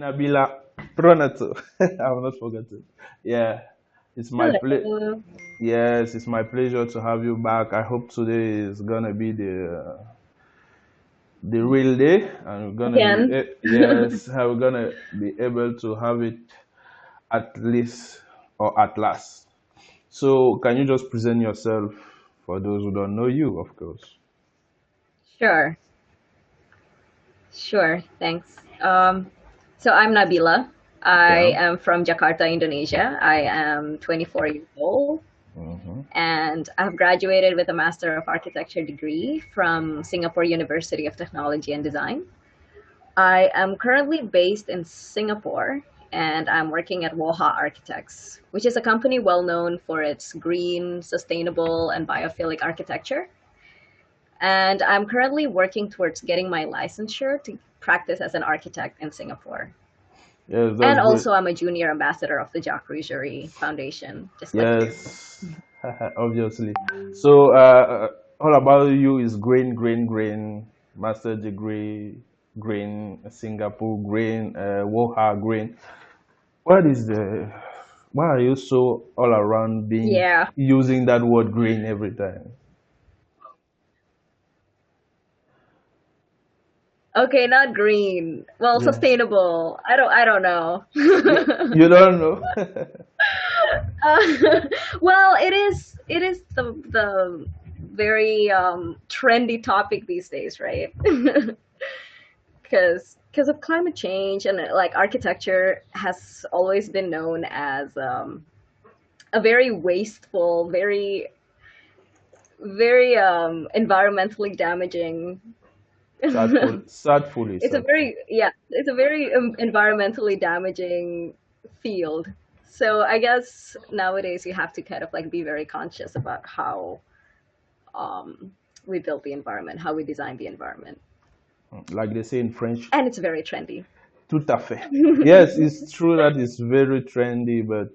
Nabila, Pranoto. I've not forgotten. Yeah, it's my Hello. yes, it's my pleasure to have you back. I hope today is gonna be the real day, and we're gonna be Again. yes, we're gonna be able to have it at least or at last. So, can you just present yourself for those who don't know you, of course? Sure. Sure. Thanks. So I'm Nabila. I Yeah. am from Jakarta, Indonesia. I am 24 years old Mm-hmm. and I've graduated with a Master of Architecture degree from Singapore University of Technology and Design. I am currently based in Singapore and I'm working at Woha Architects, which is a company well known for its green, sustainable, and biophilic architecture. And I'm currently working towards getting my licensure to practice as an architect in Singapore. Yes, that's And great. also, I'm a junior ambassador of the Jacques Rougerie Foundation, just like you. Yes, obviously. So, all about you is green, green, green, master degree, green, Singapore, green, Woha, green. What is the, why are you so all around being Yeah. using that word green every time? Okay, not green. Well, Yeah. sustainable. I don't know. You don't know? Well, it is the very trendy topic these days, right? Because of climate change and like architecture has always been known as a very wasteful, very environmentally damaging. Sadfully, It's a sadful. very yeah, it's a very environmentally damaging field. So I guess nowadays you have to kind of like be very conscious about how um, we build the environment, how we design the environment, Like they say in French, and it's very trendy. tout à fait. Yes, it's true that it's very trendy, but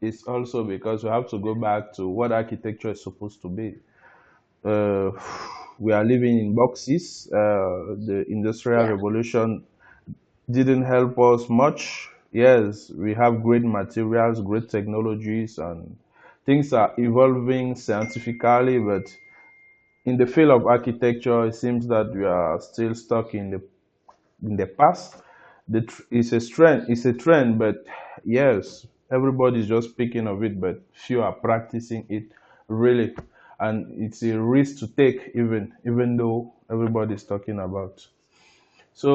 it's also because we have to go back to what architecture is supposed to be. Uh, we are living in boxes. The Industrial Yeah. Revolution didn't help us much. Yes, we have great materials, great technologies, and things are evolving scientifically, but in the field of architecture, it seems that we are still stuck in the past. It's a trend. It's a trend, but yes, everybody's just speaking of it, but few are practicing it really, and it's a risk to take, even though everybody's talking about. So,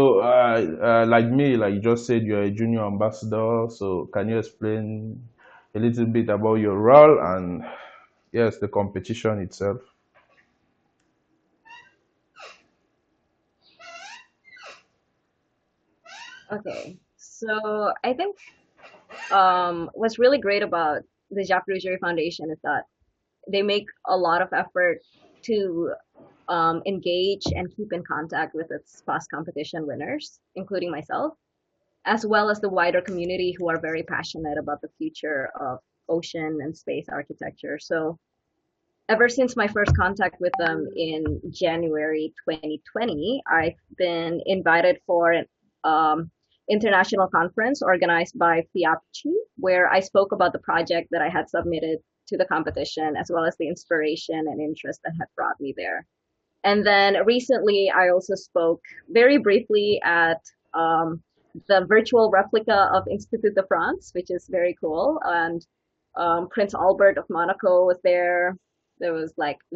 like me, like you just said, you're a junior ambassador. So, can you explain a little bit about your role and yes, the competition itself? Okay. So I think what's really great about the Jacques Rougerie Foundation is that they make a lot of effort to engage and keep in contact with its past competition winners, including myself, as well as the wider community who are very passionate about the future of ocean and space architecture. So ever since my first contact with them in January 2020, I've been invited for an international conference organized by FIAPCHI, where I spoke about the project that I had submitted to the competition, as well as the inspiration and interest that had brought me there. And then recently, I also spoke very briefly at the virtual replica of Institut de France, which is very cool. And Prince Albert of Monaco was there. There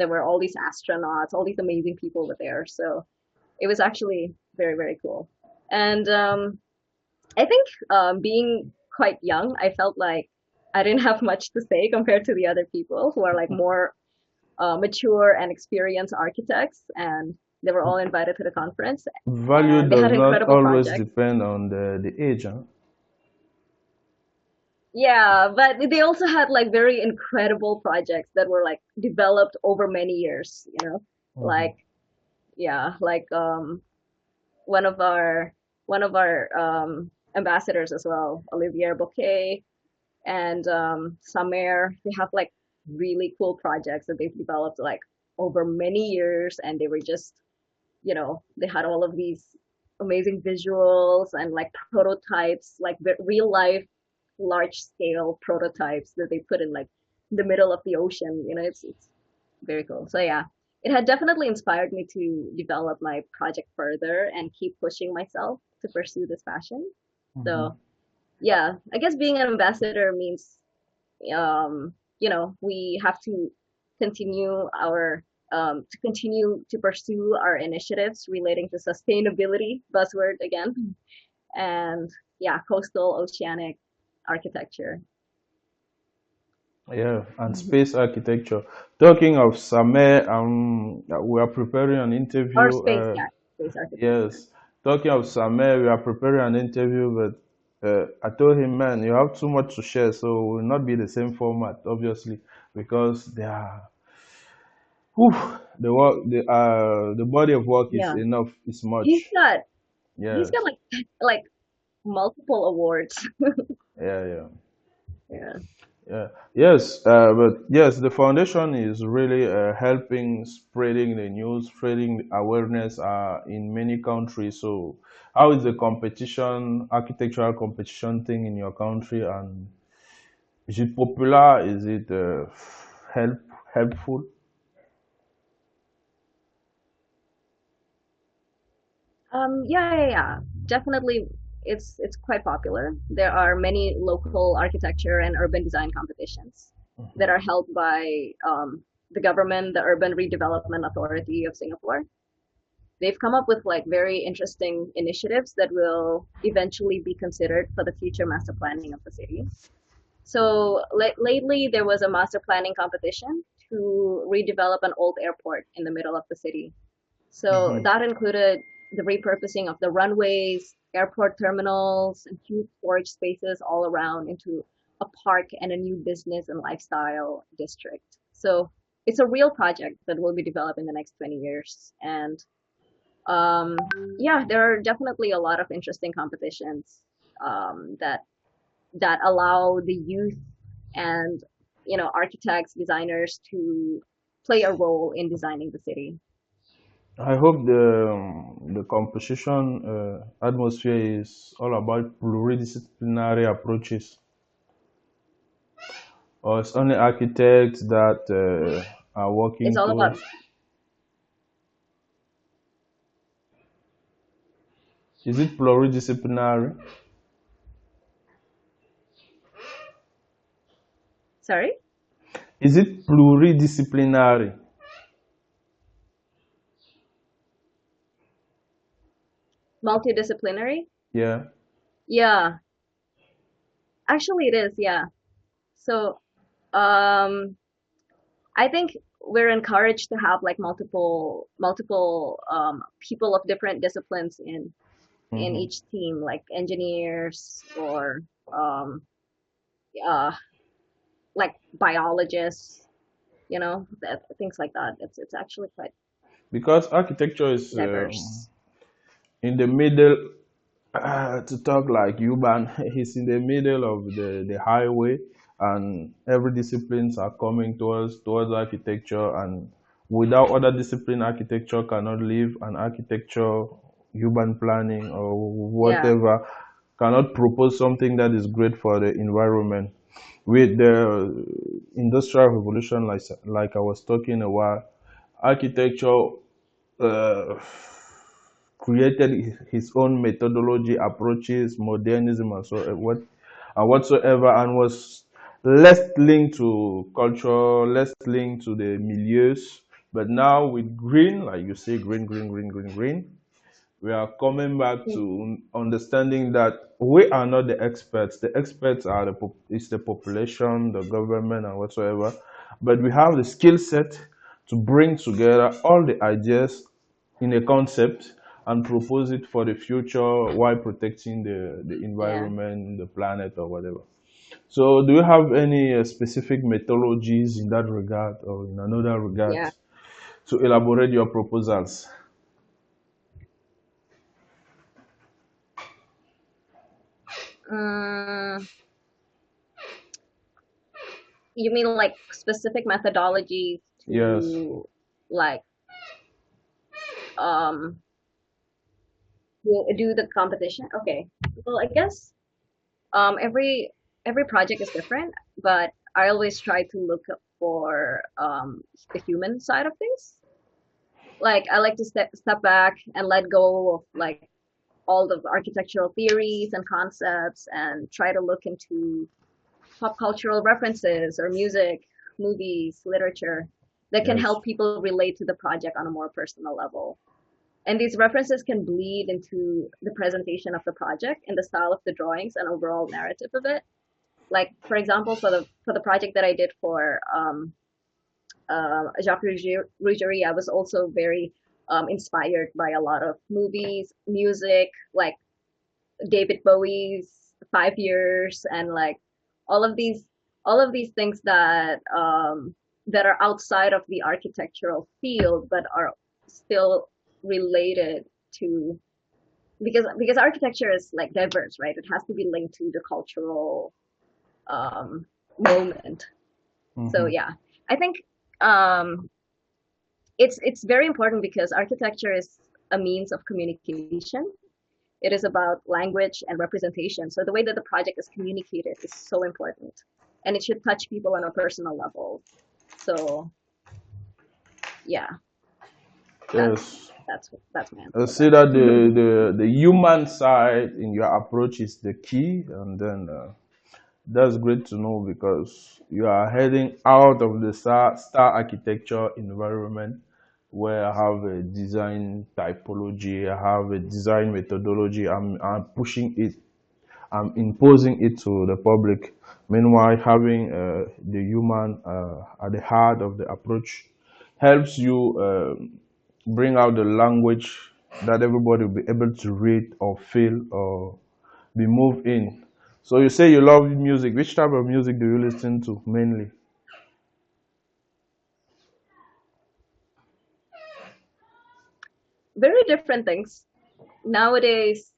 were all these astronauts, all these amazing people were there. So it was actually very, very cool. And I think being quite young, I felt like I didn't have much to say compared to the other people who are like more mature and experienced architects, and they were all invited to the conference, Value and they does had not incredible always projects. depend on the age, huh? Yeah, but they also had like very incredible projects that were like developed over many years, Mhm. like yeah, like one of our one of our ambassadors as well, Olivier Bouquet and Samer. They have like really cool projects that they've developed like over many years, and they were just they had all of these. amazing visuals and like prototypes, like real life, large scale prototypes that they put in like the middle of the ocean. You know, it's very cool. So yeah, it had definitely inspired me to develop my project further and keep pushing myself to pursue this passion. Mhm. So yeah, I guess being an ambassador means we have to continue our to continue to pursue our initiatives relating to sustainability, buzzword again, and yeah, coastal oceanic architecture. Yeah, and Mhm. space architecture. Talking of Same, we are preparing an Or interview. space, yeah, space architecture. Yes, talking of Same, we are preparing an interview, but I told him, man, you have too much to share, so it will not be the same format, obviously, because they are, whew, the body of work is Yeah, enough, it's he's much. got he's got Yes, like multiple awards. yeah, yeah. Yeah, Yeah. Yes, but yes, the foundation is really helping spreading the news, spreading awareness in many countries. So, how is the competition, architectural competition thing in your country, and is it popular? Is it help helpful? yeah. Definitely, it's quite popular. There are many local architecture and urban design competitions that are held by the government, the Urban Redevelopment Authority of Singapore. They've come up with like very interesting initiatives that will eventually be considered for the future master planning of the city. So lately, there was a master planning competition to redevelop an old airport in the middle of the city. So Hmm. that included the repurposing of the runways, airport terminals, and huge storage spaces all around into a park and a new business and lifestyle district. So it's a real project that will be developed in the next 20 years. And um, yeah, there are definitely a lot of interesting competitions that allow the youth and architects, designers to play a role in designing the city. I hope the composition atmosphere is all about pluridisciplinary approaches, or it's only architects that are It's working all about, towards. Is it pluridisciplinary? sorry, Is it pluridisciplinary? multidisciplinary. Yeah. Yeah, actually it is. Yeah. So um, I think we're encouraged to have like multiple people of different disciplines in Hmm. each team, like engineers or um, uh, like biologists, things like that. It's actually quite Because architecture is diverse. in the middle, to talk like Yuban, he's in the middle of the highway, and every disciplines are coming towards architecture, and without other discipline, architecture cannot live, and architecture, urban planning, or Yeah, whatever cannot propose something that is great for the environment. With the industrial revolution, like I was talking a while, architecture uh, created his own methodology, approaches, modernism, and so and whatsoever, and was less linked to culture, less linked to the milieus. But now with green, like you say, green, green, green, green, green, we are coming back to understanding that we are not the experts. The experts are is the population, the government, and whatsoever. But we have the skill set to bring together all the ideas in a concept and propose it for the future while protecting the yeah, environment, the planet, or whatever. So, do you have any specific methodologies in that regard or in another regard yeah. to elaborate your proposals? Mm, you mean like specific methodologies Yes. to like um do the competition. Okay. Well, I guess every project is different, but I always try to look up for the human side of things. Like I like to step back and let go of like all the architectural theories and concepts and try to look into pop cultural references or music, movies, literature that can Yes. help people relate to the project on a more personal level. And these references can bleed into the presentation of the project and the style of the drawings and overall narrative of it. Like for example, for the project that I did for Jacques Rougerie, I was also very inspired by a lot of movies, music, like David Bowie's 5 Years, and like all of these all of these things that are outside of the architectural field but are still related to because architecture is like diverse, right? It has to be linked to the cultural moment. So Mm-hmm. yeah, I think um, it's very important because architecture is a means of communication. It is about language and representation. So the way that the project is communicated is so important, and it should touch people on a personal level. So yeah, that's Yes. that's my answer I to see that that. the human side in your approach is the key, and then that's great to know because you are heading out of the star architecture environment where I have a design typology, I have a design methodology. I'm pushing it, I'm imposing it to the public. Meanwhile, having the human at the heart of the approach helps you bring out the language that everybody will be able to read or feel or be moved in. So you say you love music. Which type of music do you listen to mainly? Very different things nowadays.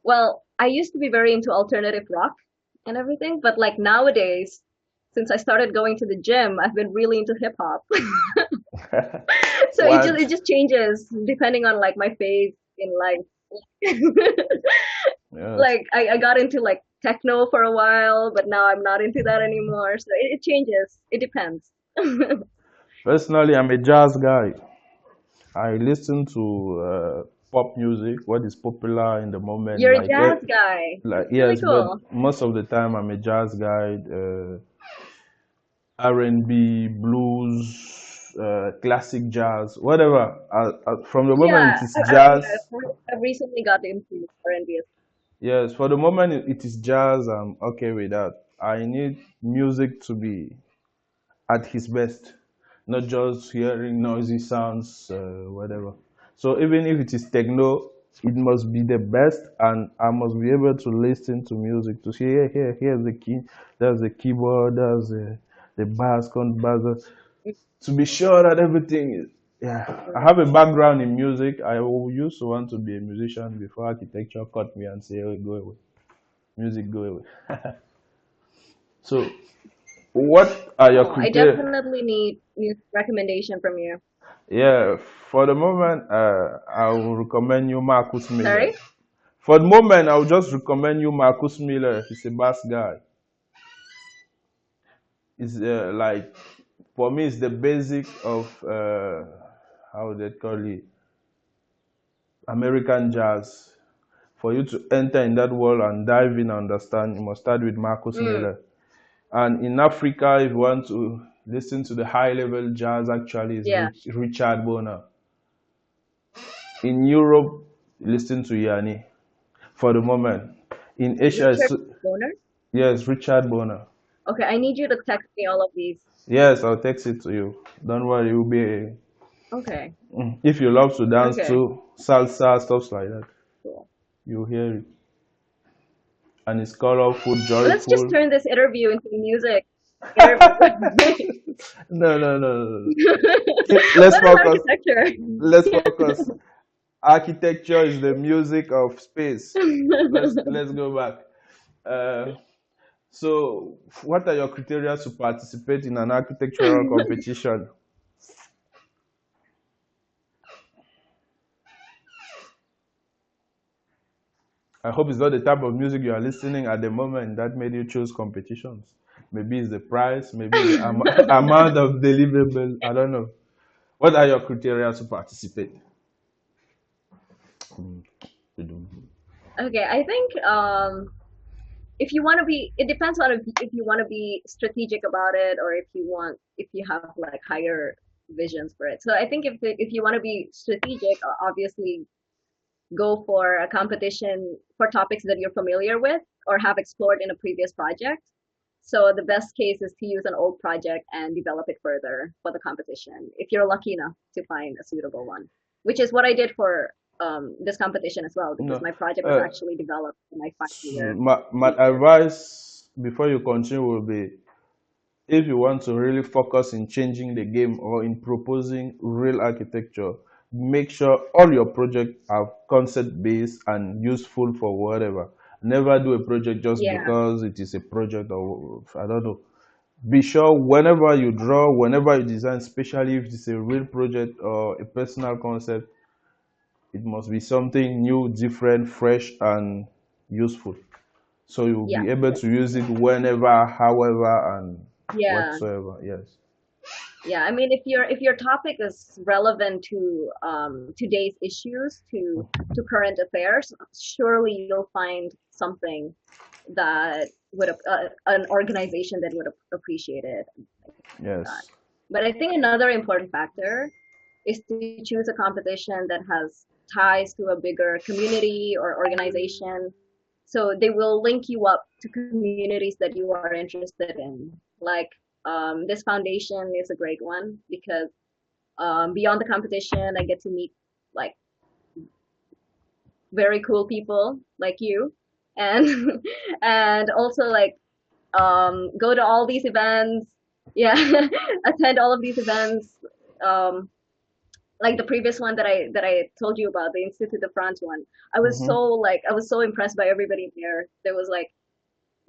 Well, I used to be very into alternative rock and everything, but like nowadays, since I started going to the gym, I've been really into hip hop. So it What? just changes depending on like my phase in life. Yes. Like I got into like techno for a while, but now I'm not into that anymore. So it changes. It depends. Personally, I'm a jazz guy. I listen to pop music, what is popular in the moment. You're a jazz guy. Like That's really yes, but cool. most of the time I'm a jazz guy. R&B, blues, classic jazz, whatever. From the moment Yeah, it is jazz, I've recently got into R&B. yes, for the moment it is jazz, I'm okay with that. I need music to be at his best, not just hearing noisy sounds, whatever. So even if it is techno, it must be the best, and I must be able to listen to music to see here's the key, that's the keyboard, that's the bass, bass, to be sure that everything is. Yeah, I have a background in music. I used to want to be a musician before architecture caught me and say, "Oh, go away, music, go away." So, what are your Oh, I criteria? definitely need music recommendation from you. Yeah, for the moment, I will recommend you Marcus Miller. Sorry? For the moment, I will just recommend you Marcus Miller. He's a bass guy. It's like, for me, it's the basic of, how would they call it, American jazz. For you to enter in that world and dive in and understand, you must start with Marcus Mm, Miller. And in Africa, if you want to listen to the high level jazz, actually, is yeah. Richard Bona. In Europe, listen to Yanni for the moment. In Asia, Richard Boner? yes, Richard Bona. Okay, I need you to text me all of these. Yes, I'll text it to you. Don't worry, you'll be. Okay. If you love to dance Okay. too, salsa, stuff like that, Cool. you'll hear it. And it's colorful, Let's just joyful. turn this interview into a music interview. No, no, no, no, no. Let's What is focus. architecture? Let's focus. Architecture is the music of space. Let's go back. Uh, so, what are your criteria to participate in an architectural competition? I hope it's not the type of music you are listening at the moment that made you choose competitions. Maybe it's the price, maybe it's the amount of deliverable. I don't know. What are your criteria to participate? Okay, I think if you want to be, it depends on if you want to be strategic about it or if you have like higher visions for it. So I think if you want to be strategic, obviously go for a competition for topics that you're familiar with or have explored in a previous project. So the best case is to use an old project and develop it further for the competition if you're lucky enough to find a suitable one, which is what I did for this competition as well because No. my project was Uh, actually developed in my final year my thesis. advice before you continue will be, if you want to really focus in changing the game or in proposing real architecture, make sure all your projects are concept based and useful for whatever. Never do a project just Yeah, because it is a project, or I don't know. Be sure whenever you draw, whenever you design, especially if it's a real project or a personal concept, it must be something new, different, fresh, and useful. So you'll yeah, be able yes, to use it whenever, however, and yeah, whatsoever. Yes. yeah. I mean, if your topic is relevant to today's issues, to current affairs, surely you'll find something that would an organization that would appreciate it. That. Yes. But I think another important factor is to choose a competition that has ties to a bigger community or organization. So they will link you up to communities that you are interested in. Like this foundation is a great one because beyond the competition, I get to meet like very cool people like you, and and also like go to all these events. Yeah, attend all of these events. Um, like the previous one that I told you about, the Institute de France one. Hmm. I was so impressed by everybody there. There was like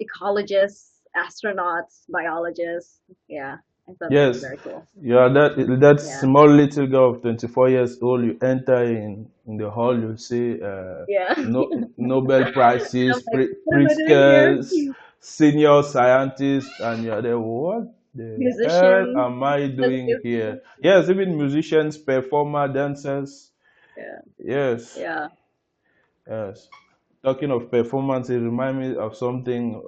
ecologists, astronauts, biologists. Yeah, I thought that was Yes. very cool. Yeah, that Yeah, small little girl of 24 years old, you enter in the hall, you see yeah. no, Nobel And I'm Prizes, like, what am I doing here? Pritzkers, senior scientists, and you're there, what the hell Musicians, am I doing here? musicians. Yes, even musicians, performer, dancers. Yeah, Yes, yeah. yes. Talking of performance, it reminds me of something.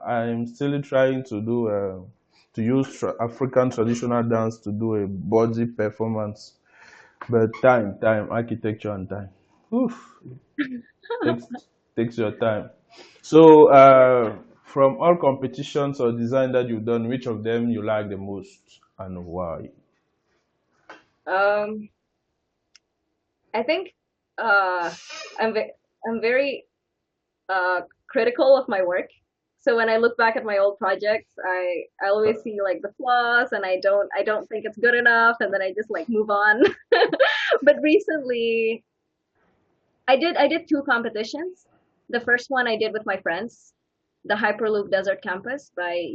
I'm still trying to do, to use African traditional dance to do a body performance, but architecture and time. Oof, takes takes your time. So, from all competitions or design that you've done, which of them you like the most and why? Um, I think uh, I'm I'm very critical of my work. So when I look back at my old projects, I always see like the flaws, and I don't think it's good enough, and then I just like move on. But recently, I did two competitions. The first one I did with my friends, the Hyperloop Desert Campus by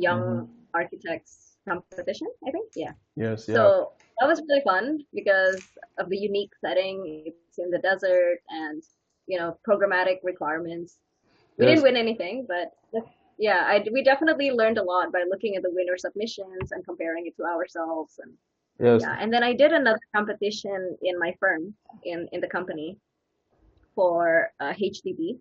Hmm. Young Architects competition, I think. Yeah. Yes, yeah. So that was really fun because of the unique setting. It's in the desert and programmatic requirements. We didn't Yes, win anything, but yeah, we definitely learned a lot by looking at the winner submissions and comparing it to ourselves. And yes. yeah, and then I did another competition in my firm in the company for HDB.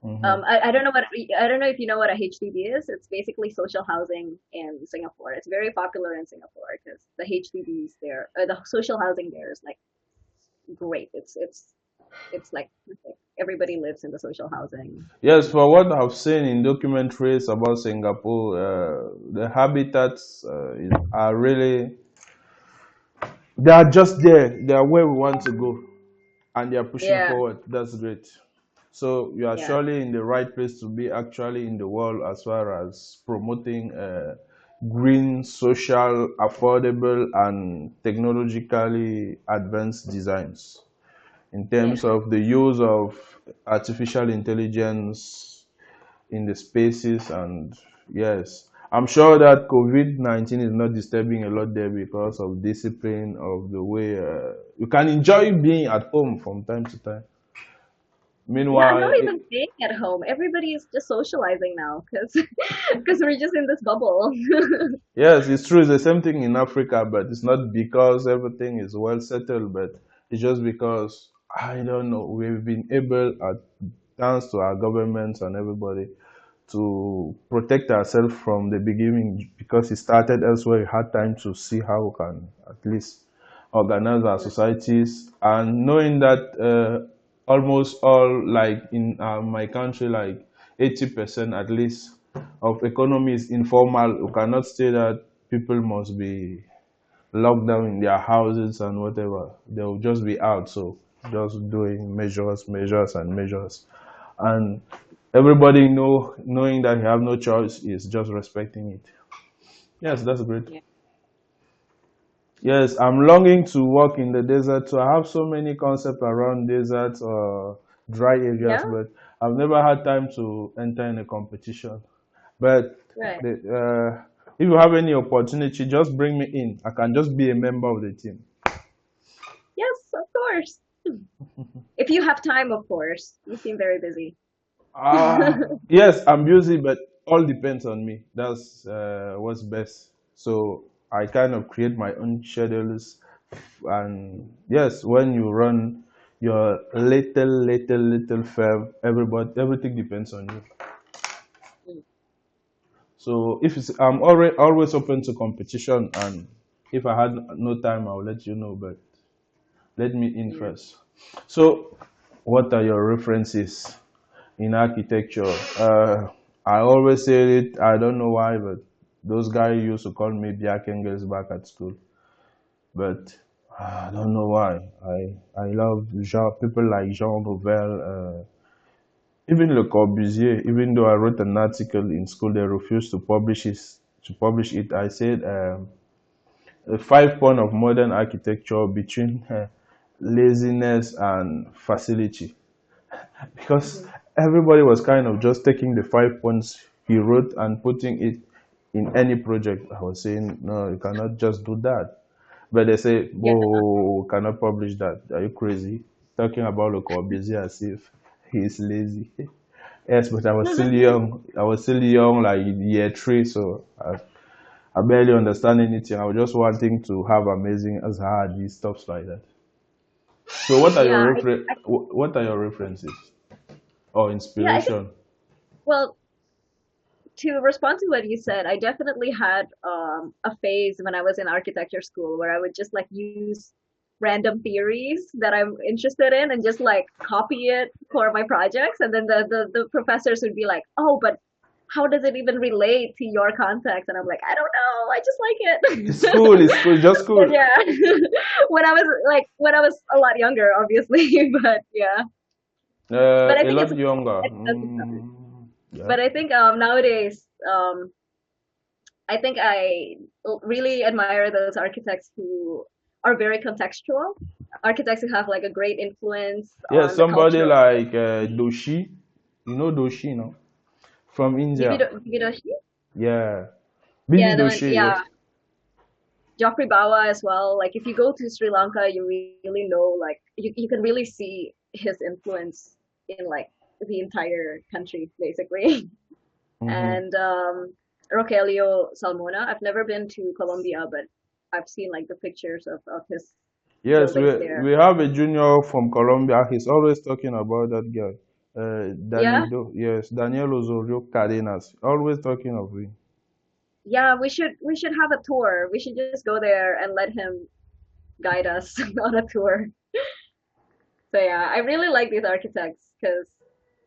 Hmm. I don't know what I don't know if you know what a HDB is. It's basically social housing in Singapore. It's very popular in Singapore because the HDBs there, the social housing there is like great. It's like perfect. Everybody lives in the social housing. Yes, for what I've seen in documentaries about Singapore, the habitats are really, they are just there. They are where we want to go, and they are pushing Yeah, forward. That's great. So you are yeah, surely in the right place to be actually in the world as far as promoting green, social, affordable, and technologically advanced designs in yeah. terms of the use of artificial intelligence in the spaces. And yes, I'm sure that COVID-19 is not disturbing a lot there because of discipline of the way you can enjoy being at home from time to time. Yeah, I'm Meanwhile, not even staying at home. Everybody is just socializing now because because we're just in this bubble. yes, it's true. It's the same thing in Africa, but it's not because everything is well settled, but it's just because I don't know. We've been able, thanks to our governments and everybody, to protect ourselves from the beginning because it started elsewhere. We had time to see how we can at least organize our societies, and knowing that almost all, like in my country, like 80% at least of economy is informal. You cannot say that people must be locked down in their houses and whatever. They'll just be out. So just doing measures and measures, and everybody knowing that you have no choice is just respecting it. Yes, that's great. Yeah. Yes, I'm longing to walk in the desert. So I have so many concepts around deserts or dry areas, Yeah, but I've never had time to enter in a competition. But right. if you have any opportunity, just bring me in. I can just be a member of the team. Yes, of course. If you have time, of course. You seem very busy. Yes, I'm busy, but all depends on me. That's what's best. So I kind of create my own schedules, and yes, when you run your little firm, everything depends on you. Mm, So if it's, I'm always open to competition, and if I had no time, I'll let you know. But let me in yeah. first. So, what are your references in architecture? I always say it. I don't know why, but those guys used to call me Black Engels back at school. But I don't know why. I love people like Jean Nouvel, even Le Corbusier. Even though I wrote an article in school, they refused to publish it. To publish it, I said a 5 point of modern architecture between laziness and facility, because Mhm. everybody was kind of just taking the 5 points he wrote and putting it in any project. I was saying, no, you cannot just do that. But they say, Yeah. whoa, cannot publish that. Are you crazy? Talking about Le Corbusier as if he's lazy. Yes, but I was still young. I was still young, like year three, so I barely understand anything. I was just wanting to have amazing as hard these stuffs like that. So, Yeah, what are your references or yeah, I think, inspiration? well, to respond to what you said, I definitely had a phase when I was in architecture school where I would just like use random theories that I'm interested in and just like copy it for my projects. And then the professors would be like, oh, but how does it even relate to your context? And I'm like, I don't know. I just like It's it. cool. It's cool. Just But cool. yeah, when I was a lot younger, obviously, but yeah, but I A think it's lot younger. I think that's fun. Yeah. But I think nowadays I think I really admire those architects who are very contextual. Architects who have like a great influence Yeah. on the Somebody culture of the like city. Doshi. You know Doshi, no? From India. Vividoshi? Yeah. Bibi Yeah, the one, Doshi. yeah. Yes. Joffrey Bawa as well. Like if you go to Sri Lanka, you really know, like you can really see his influence in like the entire country, basically. Hmm. And Rogelio Salmona. I've never been to Colombia, but I've seen like the pictures of his Yes, buildings we there. have a junior from Colombia. He's always talking about that guy. Yeah, Yes, Daniel Osorio Cadenas. Always talking of him. yeah, we should have a tour. We should just go there and let him guide us on a tour. So yeah, I really like these architects because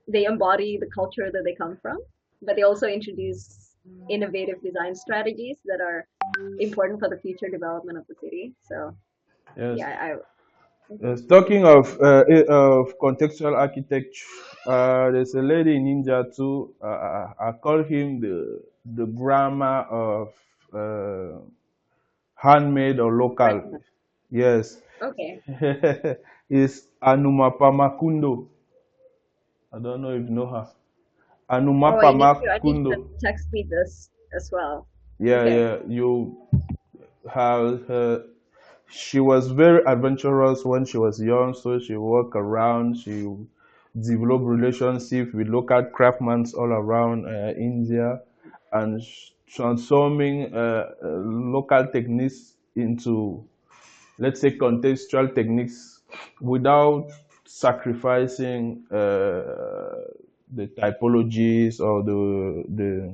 they embody the culture that they come from, but they also introduce innovative design strategies that are important for the future development of the city. So Yes. yeah, I think Yes. Talking of contextual architecture, there's a lady in India too. I call him the grammar of uh, handmade or local. recommend. Yes, Okay. is Anumapama Kundo. I don't know if you know her. Oh, I need you to Anumapama. text me this as well. Yeah, Okay. yeah. You have her. She was very adventurous when she was young, so she walked around. She develop relationship with local craftsmen all around India, and transforming local techniques into, let's say, contextual techniques without sacrificing the typologies or the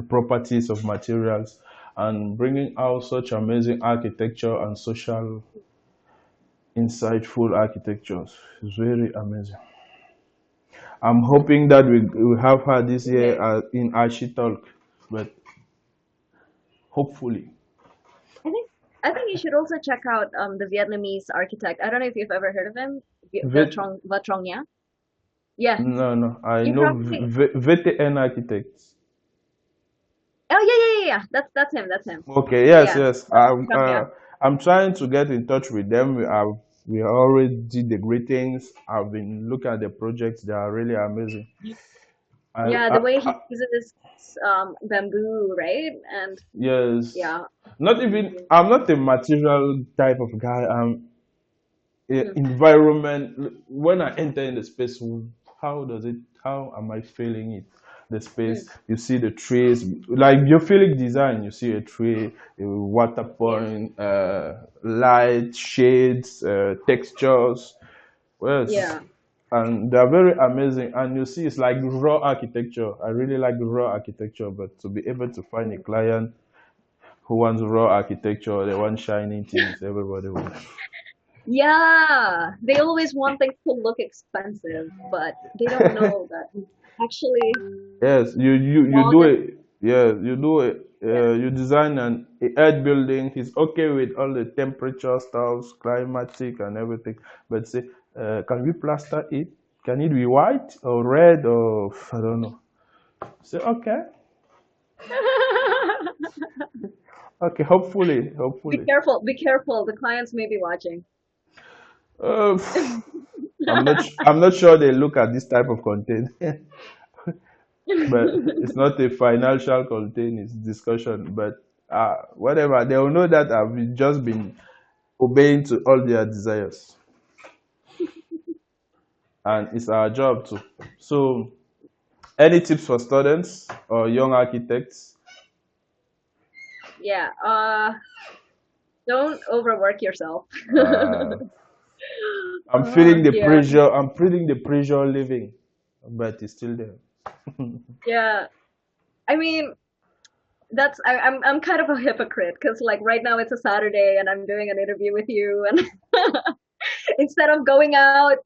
properties of materials, and bringing out such amazing architecture and social insightful architectures. It's very amazing. I'm hoping that we have her this year Okay. in Archi-Talk, but hopefully. I think I think you should also check out the Vietnamese architect. I don't know if you've ever heard of him, Vet, Va Trong Nha. Yeah, no, no, I you know probably. VTN architects. Oh yeah, yeah, yeah, yeah. That's him. That's him. Okay, yes, Yeah, yes. Va Trong Nha. I'm trying to get in touch with them. We already did the greetings. I've been looking at the projects. They are really amazing. I, Yeah, I, the way I he uses bamboo, right? And yes. yeah. Not even. I'm not a material type of guy. Mm, Environment. When I enter in the space, how does it? How am I feeling it? The space. mm, You see the trees, like geophilic design. You see a tree, a water yeah. pouring, light, shades, textures. Yes, Yeah. and they are very amazing. And you see, it's like raw architecture. I really like the raw architecture, but to be able to find a Mm. client who wants raw architecture, they want shining things. Everybody wants. Yeah, they always want things to look expensive, but they don't know that actually Yes, you long do as it. Yes, you do it. yeah. You design an earth building. He's okay with all the temperature stuffs, climatic and everything. But say, can we plaster it? Can it be white or red or I don't know? Say okay, okay. Hopefully, hopefully. Be careful. The clients may be watching. Uh, I'm not sure they look at this type of content, but it's not a financial content. It's discussion. But whatever, they will know that I've just been obeying to all their desires, and it's our job too. So, any tips for students or young architects? Yeah, don't overwork yourself. Uh, I'm feeling the Yeah, pressure. I'm feeling the pressure living, but it's still there. yeah. I mean, I'm kind of a hypocrite because like right now it's a Saturday and I'm doing an interview with you, and instead of going out,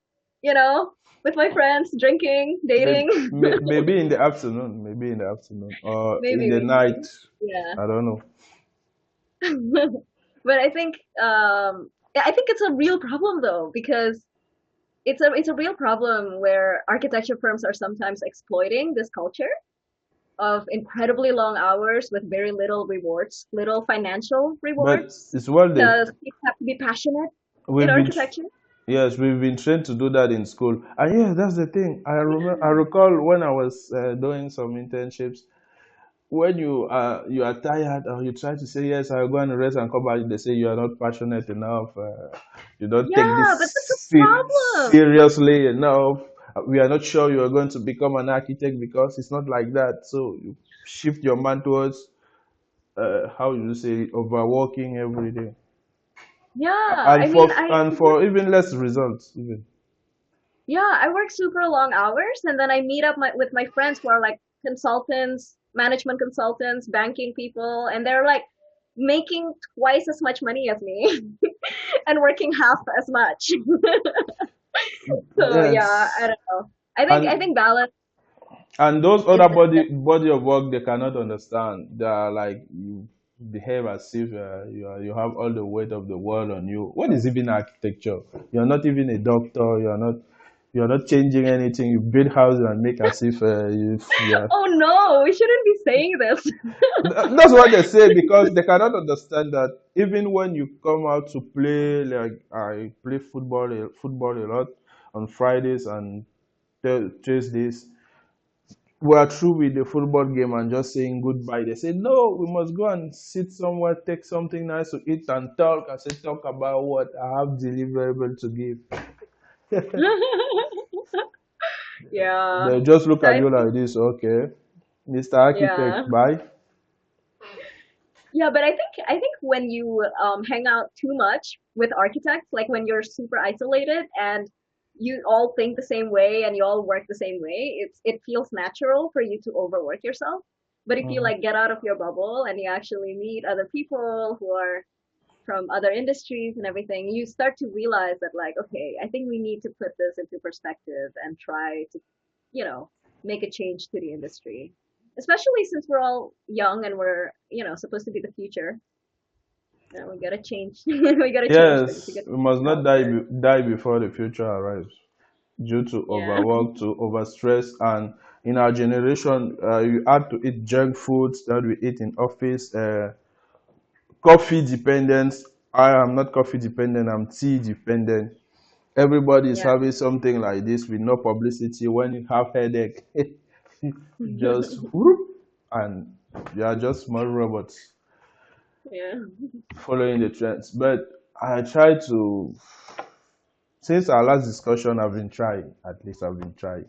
you know, with my friends, drinking, Maybe, dating, maybe in the afternoon, maybe in the afternoon, or in maybe, the night. maybe, yeah. I don't know. But I think it's a real problem though because it's a real problem where architecture firms are sometimes exploiting this culture of incredibly long hours with very little rewards, little financial But rewards, it's well they because people have to be passionate in we've been architecture. yes, we've been trained to do that in school. And yeah, that's the thing. I recall when I was doing some internships. When you are tired or you try to say yes, I'll go and rest and come back, they say you are not passionate enough. You don't take this Yeah, but that's a problem. seriously enough. We are not sure you are going to become an architect because it's not like that. So you shift your mind towards how you say it, overworking every day, Yeah, I mean, and for even less results even. yeah, I work super long hours and then I meet up with my friends who are like consultants, management consultants, banking people, and they're like making twice as much money as me and working half as much. So yeah, I Yes, don't know. I and think balance those is other the body of work they cannot understand. They are like you behave as if you have all the weight of the world on you. What is even architecture? You're not even a doctor. You're not changing anything. You build houses and make as if you are. Oh no, we shouldn't be saying this. That's what they say because they cannot understand that even when you come out to play, like I play football a lot on Fridays and Tuesdays, we are through with the football game and just saying goodbye. They say, no, we must go and sit somewhere, take something nice to eat and talk. I say, talk about what I have deliverable to give. Yeah. They'll just look So at I you think, like this, okay, Mr. Architect, yeah. bye. Yeah, but I think when you hang out too much with architects, like when you're super isolated and you all think the same way and you all work the same way, it feels natural for you to overwork yourself. But if you Mhm. like get out of your bubble and you actually meet other people who are from other industries and everything, you start to realize that like, okay, I think we need to put this into perspective and try to, you know, make a change to the industry. Especially since we're all young and we're, supposed to be the future. We gotta change. We gotta change things. We Yes, gotta we change must not die culture. die before the future arrives due to Yeah. overwork, to overstress, and in our generation, you had to eat junk foods that we eat in office. Coffee dependence. I am not coffee dependent. I'm tea dependent. Everybody is Yeah. having something like this with no publicity. When you have headache, just whoop, and you are just small robots Yeah. following the trends. But I try to, since our last discussion, I've been trying. At least I've been trying.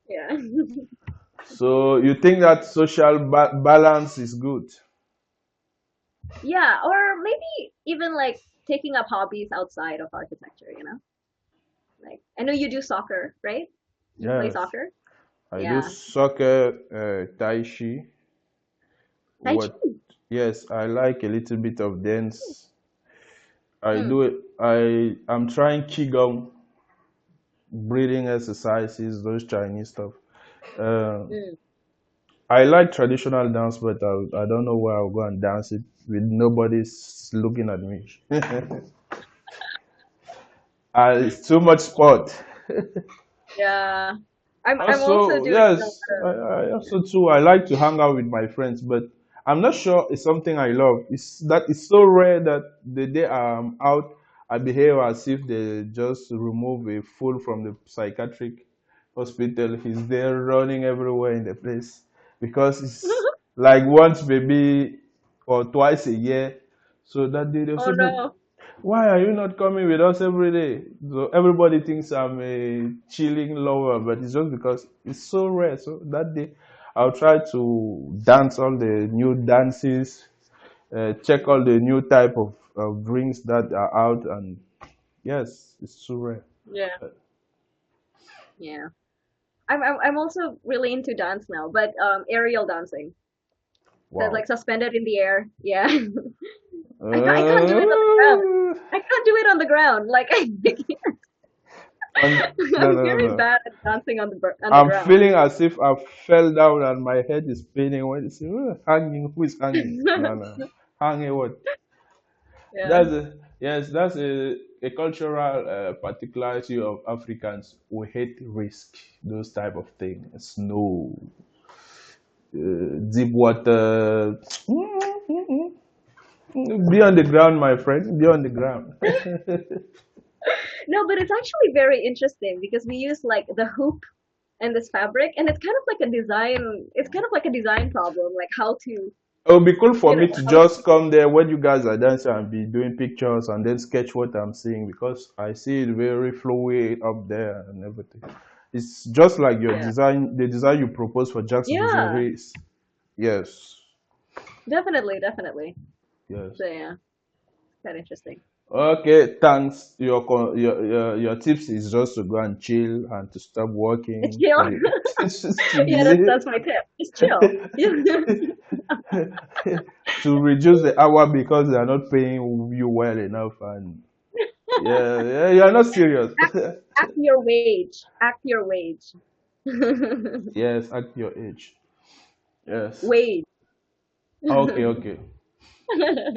Yeah. So you think that social balance is good? Yeah. Or maybe even like taking up hobbies outside of architecture. Like I know you do soccer, right? You play Yes, soccer? I do Yeah. soccer, tai chi. Tai What? Chi. Yes, I like a little bit of dance. I Hmm. do it. I'm trying qigong, breathing exercises, those Chinese stuff. Uh, Mm. I like traditional dance, but I don't know where I'll go and dance it with nobody's looking at me. It's too much sport. Yeah. I'm also Also, doing a yes, lot of I also too. I like to hang out with my friends, but I'm not sure it's something I love. It's so rare that the day I'm out, I behave as if they just remove a fool from the psychiatric hospital. He's there running everywhere in the place because it's like once maybe or twice a year. So that day they'll Oh say, but no. why are you not coming with us every day? So everybody thinks I'm a chilling lover, but it's just because it's so rare. So that day, I'll try to dance all the new dances, check all the new type of drinks that are out, and yes, it's so rare. Yeah. Yeah. I'm also really into dance now, but aerial dancing. So Wow. like suspended in the air. Yeah. I can't do it on the ground. Uh, I can't do it on the ground. Like no, I'm no, no, very no. bad at dancing on the I'm ground. feeling as if I fell down and my head is spinning. When you say, hanging, who is hanging? No, no. Hanging what? Yeah. That's a cultural particularity of Africans. We hate risk, those type of things. Snow, deep water. Be on the ground, my friend. Be on the ground. No, but it's actually very interesting because we use like the hoop and this fabric, and it's kind of like a design. It's kind of like a design problem, like how to, It would be cool for me to how to. just come there when you guys are dancing and be doing pictures and then sketch what I'm seeing because I see it very flowy up there and everything. It's just like your Yeah. design, the design you propose for Jacques Yeah. Rougerie. Yes, Definitely. Definitely. yes. So yeah, kind of interesting. Okay, thanks. Your tips is just to go and chill and to stop It's working. chill. It's just to Yeah, that's my tip. Just chill. to reduce the hour because they are not paying you well enough, and yeah, yeah, you are not serious. Act your wage. Act your wage. Yes, at your age. Yes. Wage. Okay, okay.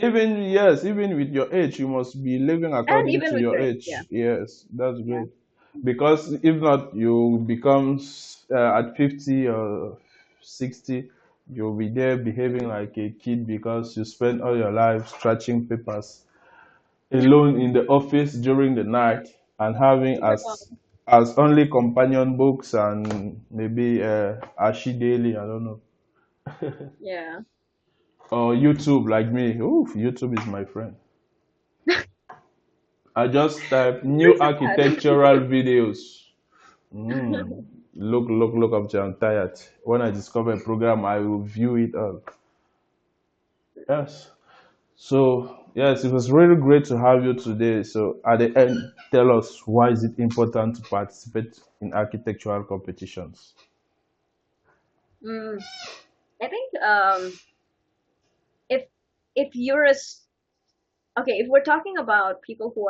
Even yes, even with your age, you must be living And according even to with your your age, yeah. age. Yes, that's Yeah. great. Because if not, you become at 50 or 60, you'll be there behaving like a kid because you spend all your life scratching papers alone in the office during the night and having as only companion books and maybe Ashi Daily, I don't know, Yeah. or YouTube like me. Oof, YouTube is my friend. I just type Why new is that? architectural videos. Mm. Look, I'm tired. When I discover a program, I will view it all. Yes. So, yes, it was really great to have you today. So, at the end, tell us why is it important to participate in architectural competitions? Mm, I think if if you're a okay, if we're talking about people who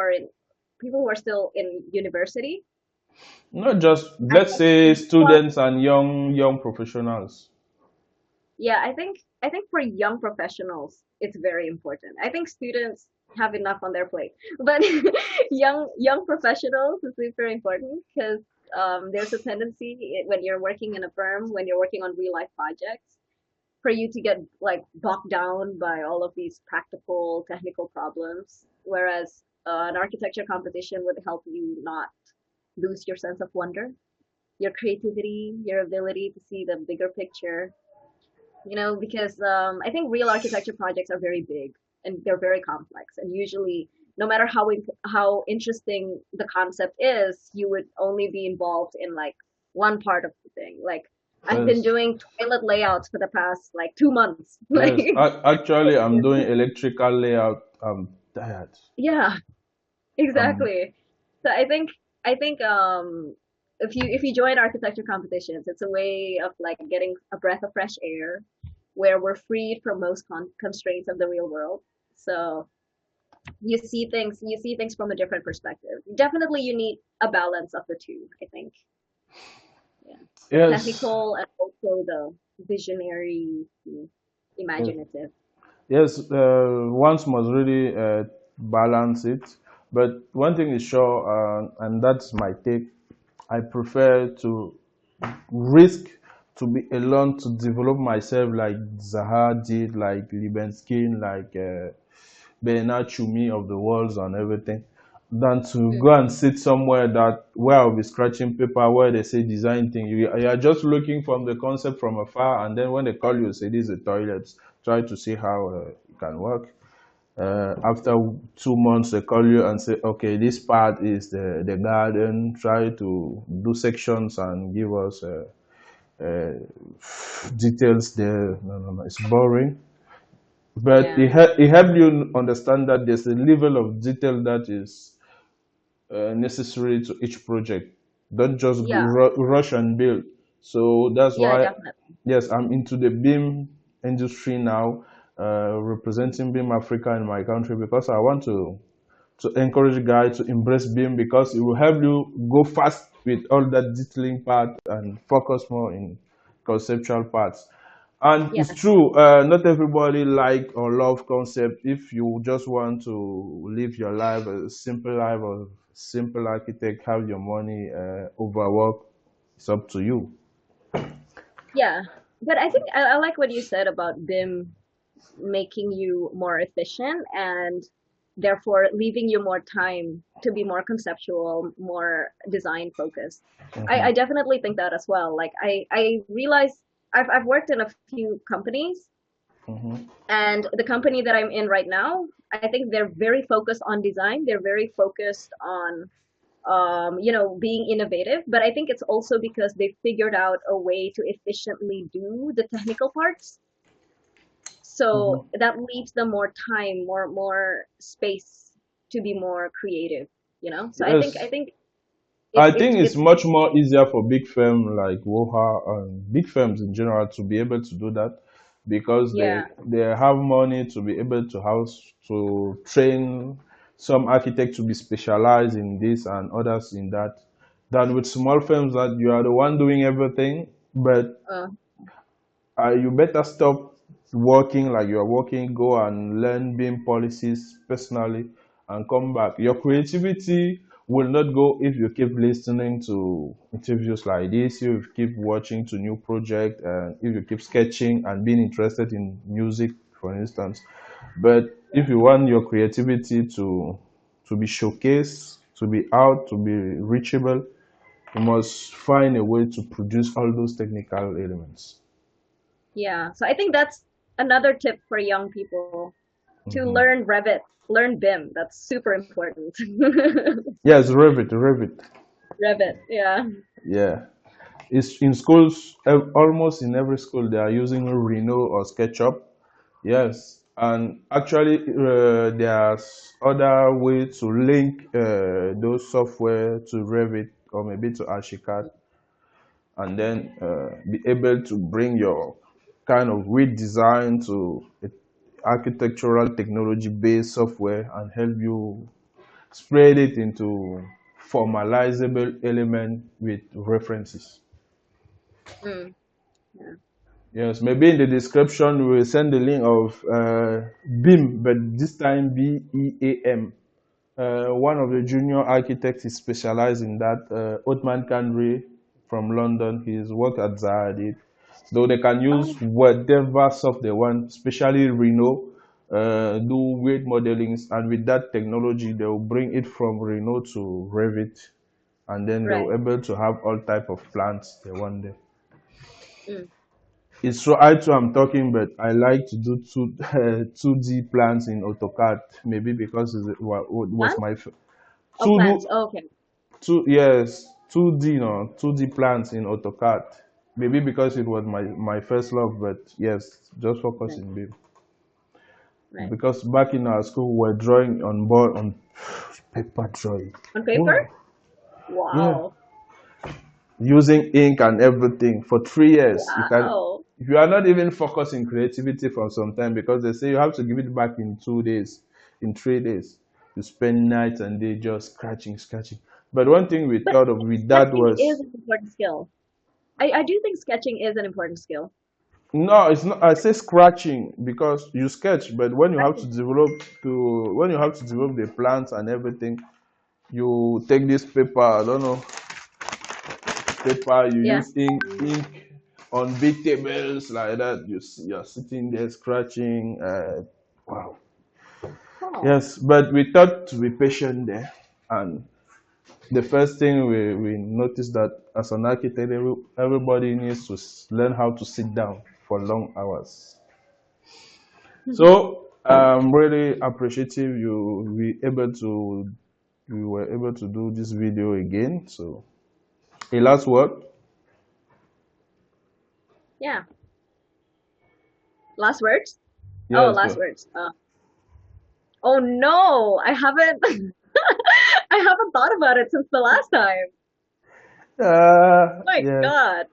are still in university, Not just, I let's think say, well, students and young professionals. yeah, I think for young professionals, it's very important. I think students have enough on their plate, but young professionals is super important because there's a tendency when you're working in a firm, when you're working on real life projects, for you to get like bogged down by all of these practical technical problems, whereas an architecture competition would help you not lose your sense of wonder, your creativity, your ability to see the bigger picture, because I think real architecture projects are very big and they're very complex. And usually, no matter how interesting the concept is, you would only be involved in like one part of the thing. Like I've been Yes, doing toilet layouts for the past like 2 months. Like, yes. Actually, I'm doing electrical layout. I'm tired. yeah, Um, exactly. So I think if you join architecture competitions, it's a way of like getting a breath of fresh air where we're freed from most constraints of the real world. So you see things from a different perspective. Definitely, you need a balance of the two. I think, yeah, the yes, technical and also the visionary, yes. imaginative. Yes, one must really balance it. But one thing is sure, and that's my take. I prefer to risk to be alone to develop myself like Zaha did, like Libenskin, like Bernard Chumi of the walls and everything, than to Mm, go and sit somewhere that where I'll be scratching paper where they say design thing. You are just looking from the concept from afar, and then when they call you, say this is a toilet, try to see how it can work. After 2 months, they call you and say, okay, this part is the garden. Try to do sections and give us uh, details there. No, no, no, it's boring. But yeah, it helped you understand that there's a level of detail that is necessary to each project. Don't just yeah, rush and build. So that's yeah, why, definitely. yes, I'm into the BIM industry now, representing BIM Africa in my country because I want to encourage guys to embrace BIM because it will help you go fast with all that detailing part and focus more in conceptual parts. And it's Yes, true, not everybody like or love concept. If you just want to live your life a simple life or simple architect, have your money, overwork, it's up to you. yeah. But I think I like what you said about BIM making you more efficient and therefore leaving you more time to be more conceptual, more design focused. I Hmm. definitely think that as well. Like I realize I've worked in a few companies, Hmm. and the company that I'm in right now, I think they're very focused on design. They're very focused on being innovative. But I think it's also because they figured out a way to efficiently do the technical parts, Hmm. so that leaves them more time, more space to be more creative, so I Yes, think I it's think it's it's much more easier for big firms like Woha and big firms in general to be able to do that because yeah, they have money to be able to house to train some architects to be specialized in this and others in that than with small firms that you are the one doing everything, but uh, you better stop working like you are working, go and learn BIM policies personally and come back. Your creativity will not go if you keep listening to interviews like this, if you keep watching to new projects, and if you keep sketching and being interested in music, for instance. But if you want your creativity to be showcased, to be out, to be reachable, you must find a way to produce all those technical elements. yeah, so I think that's another tip for young people, to Mhm. learn Revit, learn BIM. That's super important. Yes, Revit, Revit. Revit. Yeah. Yeah, it's in schools. Almost in every school, they are using Rhino or SketchUp. Yes, and actually, there's other way to link those software to Revit or maybe to Archicad, and then be able to bring your kind of redesign to architectural technology based software and help you spread it into formalizable element with references. Mm. Yeah. Yes, maybe in the description we will send the link of BIM, but this time BEAM. One of the junior architects is specialized in that. Otman Kandri from London, he's worked at Zahadid. Though they can use Oh, whatever software they want, especially Rhino, do weight modelings, and with that technology, they will bring it from Rhino to Revit, and then they'll right. able to have all type of plants they want there. Mm. It's so I too am talking, but I like to do 2D plans in AutoCAD. Maybe because was Plants? my Oh, to plants. do Oh, okay. two yes 2D no 2D plans in AutoCAD. Maybe because it was my first love, but yes, just focus Right. in BIM. Right. Because back in our school, we were drawing on board on paper drawing. On paper? Wow, yeah, Wow. using ink and everything for 3 years. You can, Wow. if you are not even focusing creativity for some time, because they say you have to give it back in 2 days, in 3 days. You spend night and day just scratching, scratching. But one thing we But thought of with that sketching is was an important skill. I do think sketching is an important skill. no, it's not. I say scratching because you sketch, but when you have to Sketching. develop to when you have to develop the plants and everything, you take this paper. I don't know paper. You Yeah. use ink on big tables like that. You're sitting there scratching. Wow. Oh. Yes, but we thought to be patient there, and the first thing we noticed that as an architect, everybody needs to learn how to sit down for long hours. So I'm really appreciative you were able to do this video again. So a last word. Yeah. Last words? Oh, Yes, last go. words. Oh no, I haven't. I haven't thought about it since the last time. My Yeah. God.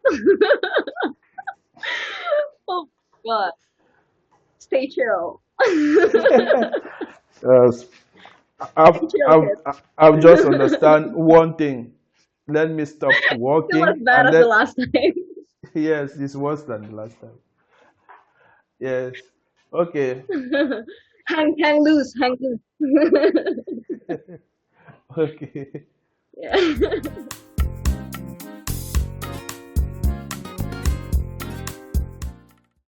Oh God. Stay chill. Uh, I've, Stay chill, I've, kids. I've just understand one thing. Let me stop Still as working bad and as the then last time. yes, it's worse than the last time. Yes. Okay. Hang loose, hang loose. Okay. Yeah.